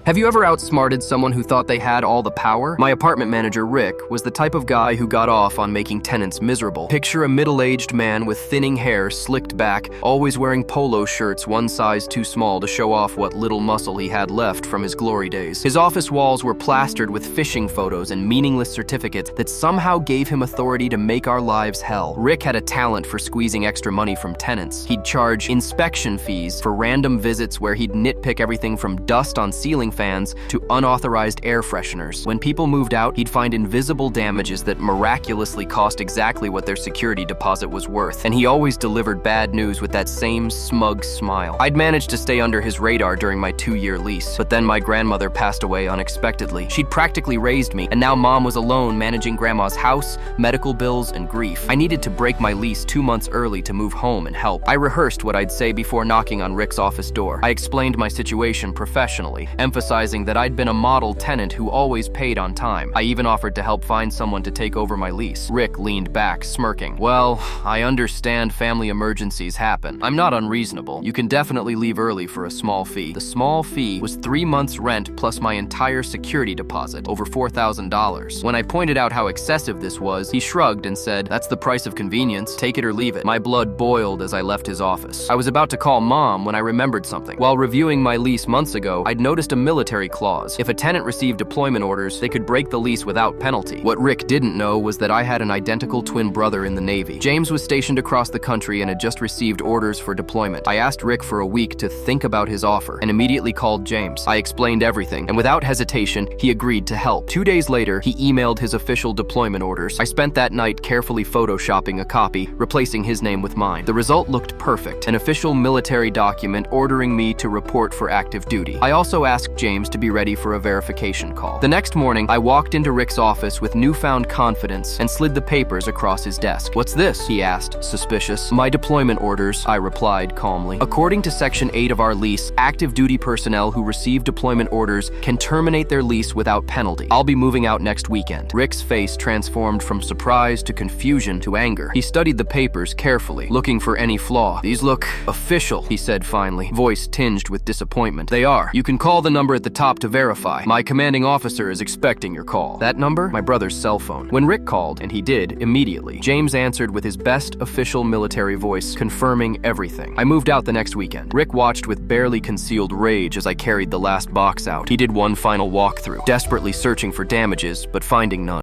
Have you ever outsmarted someone who thought they had all the power? My apartment manager, Rick, was the type of guy who got off on making tenants miserable. Picture a middle-aged man with thinning hair slicked back, always wearing polo shirts one size too small to show off what little muscle he had left from his glory days. His office walls were plastered with phishing photos and meaningless certificates that somehow gave him authority to make our lives hell. Rick had a talent for squeezing extra money from tenants. He'd charge inspection fees for random visits where he'd nitpick everything from dust on ceiling fans to unauthorized air fresheners. When people moved out, he'd find invisible damages that miraculously cost exactly what their security deposit was worth. And he always delivered bad news with that same smug smile. I'd managed to stay under his radar during my 2-year lease, but then my grandmother passed away unexpectedly. She'd practically raised me, and now Mom was alone managing Grandma's house, medical bills, and grief. I needed to break my lease 2 months early to move home and help. I rehearsed what I'd say before knocking on Rick's office door. I explained my situation professionally, emphasizing that I'd been a model tenant who always paid on time. I even offered to help find someone to take over my lease. Rick leaned back, smirking. Well, I understand family emergencies happen. I'm not unreasonable. You can definitely leave early for a small fee. The small fee was 3 months' rent plus my entire security deposit, over $4,000. When I pointed out how excessive this was, he shrugged and said, "That's the price of convenience. Take it or leave it." My blood boiled as I left his office. I was about to call Mom when I remembered something. While reviewing my lease months ago, I'd noticed a military clause. If a tenant received deployment orders, they could break the lease without penalty. What Rick didn't know was that I had an identical twin brother in the Navy. James was stationed across the country and had just received orders for deployment. I asked Rick for a week to think about his offer and immediately called James. I explained everything, and without hesitation, he agreed to help. 2 days later, he emailed his official deployment orders. I spent that night carefully photoshopping a copy, replacing his name with mine. The result looked perfect, an official military document ordering me to report for active duty. I also asked James to be ready for a verification call. The next morning, I walked into Rick's office with newfound confidence and slid the papers across his desk. "What's this?" he asked, suspicious. "My deployment orders," I replied calmly. "According to Section 8 of our lease, active duty personnel who receive deployment orders can terminate their lease without penalty. I'll be moving out next weekend." Rick's face transformed from surprise to confusion to anger. He studied the papers carefully, looking for any flaw. "These look official," he said finally, voice tinged with disappointment. "They are. You can call the number at the top to verify. My commanding officer is expecting your call." That number? My brother's cell phone. When Rick called, and he did immediately, James answered with his best official military voice, confirming everything. I moved out the next weekend. Rick watched with barely concealed rage as I carried the last box out. He did one final walkthrough, desperately searching for damages, but finding none.